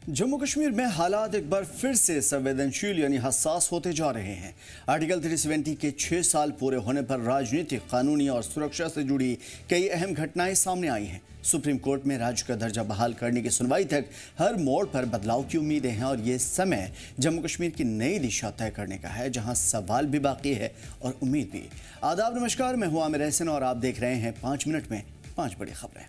जम्मू कश्मीर में हालात एक बार फिर से संवेदनशील यानी हसास होते जा रहे हैं। आर्टिकल 370 के 6 साल पूरे होने पर राजनीतिक, कानूनी और सुरक्षा से जुड़ी कई अहम घटनाएं सामने आई हैं। सुप्रीम कोर्ट में राज्य का दर्जा बहाल करने की सुनवाई तक हर मोड़ पर बदलाव की उम्मीदें हैं और ये समय जम्मू कश्मीर की नई दिशा तय करने का है, जहां सवाल भी बाकी है और उम्मीद भी। आदाब, नमस्कार, मैं हूं आमिर हसन और आप देख रहे हैं 5 मिनट में 5 बड़ी खबरें।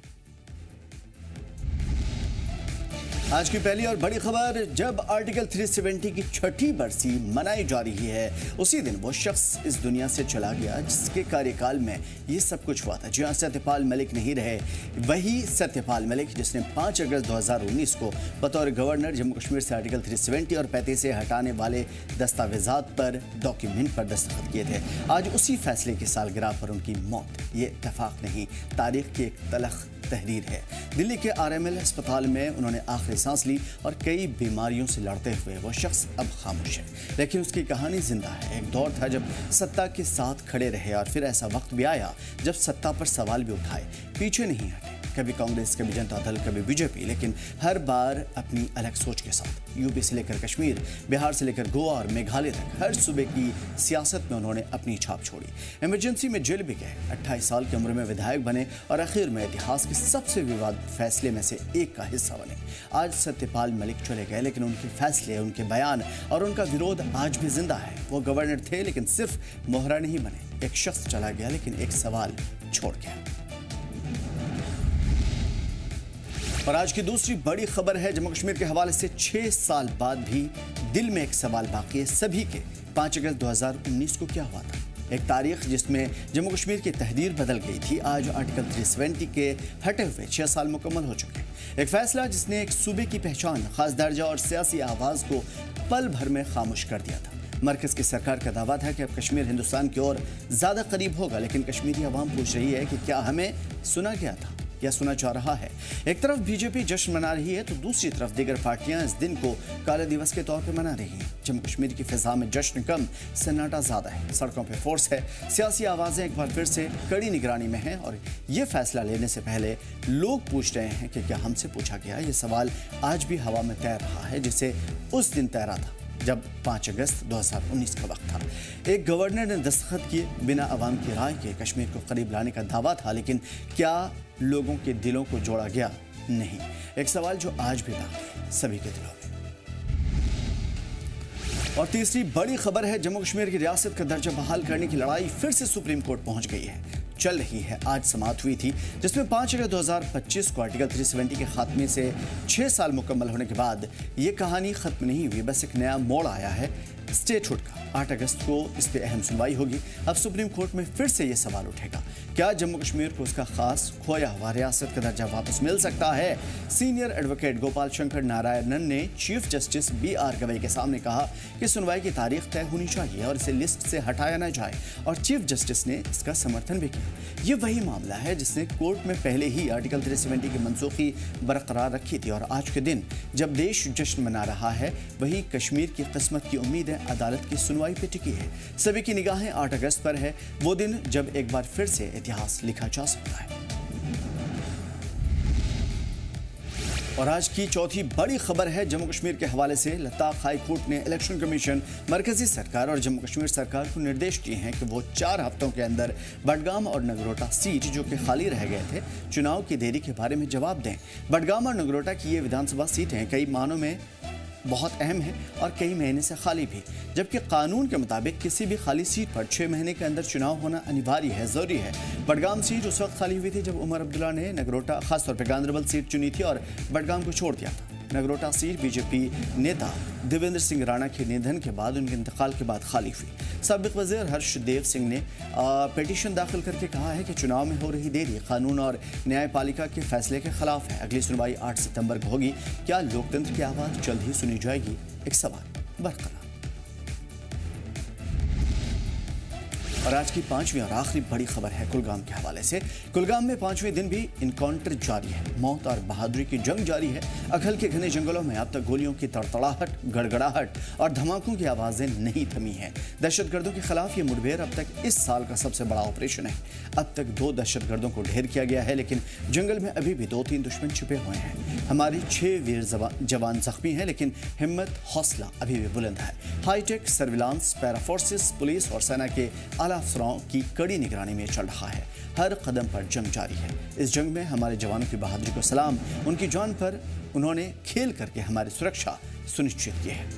आज की पहली और बड़ी खबर, जब आर्टिकल 370 की 6ठी बरसी मनाई जा रही है, उसी दिन वो शख्स इस दुनिया से चला गया जिसके कार्यकाल में ये सब कुछ हुआ था। जी हां, सत्यपाल मलिक नहीं रहे, वही सत्यपाल मलिक जिसने 5 अगस्त 2019 को बतौर गवर्नर जम्मू कश्मीर से आर्टिकल 370 और 35 से हटाने वाले दस्तावेजात पर, डॉक्यूमेंट पर दस्तखत किए थे। आज उसी फैसले की सालगिरह पर उनकी मौत, ये इत्तेफाक नहीं, तारीख की एक तलख तहरीर है। दिल्ली के RML अस्पताल में उन्होंने आखिरी सांस ली और कई बीमारियों से लड़ते हुए वो शख्स अब खामोश है, लेकिन उसकी कहानी जिंदा है। एक दौर था जब सत्ता के साथ खड़े रहे और फिर ऐसा वक्त भी आया जब सत्ता पर सवाल भी उठाए, पीछे नहीं हटे। कभी कांग्रेस, कभी जनता दल, कभी बीजेपी, लेकिन हर बार अपनी अलग सोच के साथ। यूपी से लेकर कश्मीर, बिहार से लेकर गोवा और मेघालय तक हर सूबे की सियासत में उन्होंने अपनी छाप छोड़ी। इमरजेंसी में जेल भी गए, 28 साल की उम्र में विधायक बने और आखिर में इतिहास के सबसे विवादित फैसले में से एक का हिस्सा बने। आज सत्यपाल मलिक चले गए, लेकिन उनके फैसले, उनके बयान और उनका विरोध आज भी जिंदा है। वो गवर्नर थे, लेकिन सिर्फ मोहरा नहीं बने। एक शख्स चला गया, लेकिन एक सवाल छोड़ गया। और आज की दूसरी बड़ी खबर है, जम्मू कश्मीर के हवाले से 6 साल बाद भी दिल में एक सवाल बाकी है सभी के। 5 अगस्त 2019 को क्या हुआ था? एक तारीख जिसमें जम्मू कश्मीर की तहदीर बदल गई थी। आज आर्टिकल 370 के हटे हुए 6 साल मुकम्मल हो चुके हैं। एक फैसला जिसने एक सूबे की पहचान, खास दर्जा और सियासी आवाज़ को पल भर में खामोश कर दिया था। मरकज़ की सरकार का दावा था कि अब कश्मीर हिंदुस्तान की ओर ज़्यादा करीब होगा, लेकिन कश्मीरी अवाम पूछ रही है कि क्या हमें सुना गया था या सुना जा रहा है? एक तरफ बीजेपी जश्न मना रही है तो दूसरी तरफ दीगर पार्टियां इस दिन को काले दिवस के तौर पर मना रही हैं। जम्मू कश्मीर की फिजा में जश्न कम, सन्नाटा ज़्यादा है। सड़कों पे फोर्स है, सियासी आवाज़ें एक बार फिर से कड़ी निगरानी में हैं और ये फैसला लेने से पहले लोग पूछ रहे हैं कि क्या हमसे पूछा गया? ये सवाल आज भी हवा में तैर रहा है, जिसे उस दिन तैरा था जब 5 अगस्त 2019 का वक्त था। एक गवर्नर ने दस्तखत किए, बिना अवाम की राय के कश्मीर को करीब लाने का दावा था, लेकिन क्या लोगों के दिलों को जोड़ा गया? नहीं। एक सवाल जो आज भी था सभी के दिलों में। और तीसरी बड़ी खबर है, जम्मू कश्मीर की रियासत का दर्जा बहाल करने की लड़ाई फिर से सुप्रीम कोर्ट पहुंच गई है, चल रही है। आज समाप्त हुई थी, जिसमें 5 अगस्त 2025 को आर्टिकल 370 के खात्मे से 6 साल मुकम्मल होने के बाद ये कहानी खत्म नहीं हुई, बस एक नया मोड़ आया है स्टेटहुड का। 8 अगस्त को इस पे अहम सुनवाई होगी। अब सुप्रीम कोर्ट में फिर से ये सवाल उठेगा, क्या जम्मू कश्मीर को उसका खास खोया हुआ रियासत का दर्जा वापस मिल सकता है? सीनियर एडवोकेट गोपाल शंकर नारायणन ने चीफ जस्टिस BR गवई के सामने कहा कि सुनवाई की तारीख तय होनी चाहिए और इसे लिस्ट से हटाया न जाए, और चीफ जस्टिस ने इसका समर्थन भी किया। ये वही मामला है जिसने कोर्ट में पहले ही आर्टिकल 370 की मनसूखी बरकरार रखी थी, और आज के दिन जब देश जश्न मना रहा है, वही कश्मीर की किस्मत की उम्मीदें अदालत की सुनवाई पे टिकी है। सभी की निगाहें 8 अगस्त पर है, वो दिन जब एक बार फिर से इतिहास लिखा जा सकता है। और आज की चौथी बड़ी खबर है, जम्मू कश्मीर के हवाले से लद्दाख हाई कोर्ट ने इलेक्शन कमीशन, मरकजी सरकार और जम्मू कश्मीर सरकार को निर्देश दिए हैं कि वो 4 हफ्तों के अंदर बडगाम और नगरोटा सीट जो कि खाली रह गए थे, चुनाव की देरी के बारे में जवाब दें। बडगाम और नगरोटा की ये विधानसभा सीटें कई मानों में बहुत अहम है और कई महीने से खाली भी, जबकि कानून के मुताबिक किसी भी खाली सीट पर 6 महीने के अंदर चुनाव होना अनिवार्य है, जरूरी है। बडगाम सीट उस वक्त खाली हुई थी जब उमर अब्दुल्ला ने नगरोटा, खासतौर पर गांदरबल सीट चुनी थी और बडगाम को छोड़ दिया था। नगरोटा सीट बीजेपी नेता देवेंद्र सिंह राणा के निधन के बाद, उनके इंतकाल के बाद खाली हुई। साबिक वज़ीर हर्षदेव सिंह ने पिटीशन दाखिल करके कहा है कि चुनाव में हो रही देरी कानून और न्यायपालिका के फैसले के खिलाफ है। अगली सुनवाई 8 सितंबर को होगी। क्या लोकतंत्र की आवाज़ जल्द ही सुनी जाएगी? एक सवाल बरकरार। और आज की पांचवी और आखिरी बड़ी खबर है कुलगाम के हवाले से। कुलगाम में पांचवें दिन भी इनकाउंटर जारी है। मौत और बहादुरी की जंग जारी है। अखल के घने जंगलों में अब तक गोलियों की तड़तड़ाहट, गड़गड़ाहट और धमाकों की आवाजें नहीं थमी हैं। दहशतगर्दों के खिलाफ ये मुठभेड़ अब तक इस साल का सबसे बड़ा ऑपरेशन है। अब तक 2 दहशतगर्दों को ढेर किया गया है, लेकिन जंगल में अभी भी 2-3 दुश्मन छिपे हुए हैं। हमारे 6 वीर जवान जख्मी हैं, लेकिन हिम्मत हौसला अभी भी बुलंद है। Hi-tech surveillance, para forces, police और सेना के आला अफसरों की कड़ी निगरानी में चल रहा है। हर कदम पर जंग जारी है। इस जंग में हमारे जवानों की बहादुरी को सलाम। उनकी जान पर उन्होंने खेल करके हमारी सुरक्षा सुनिश्चित की है।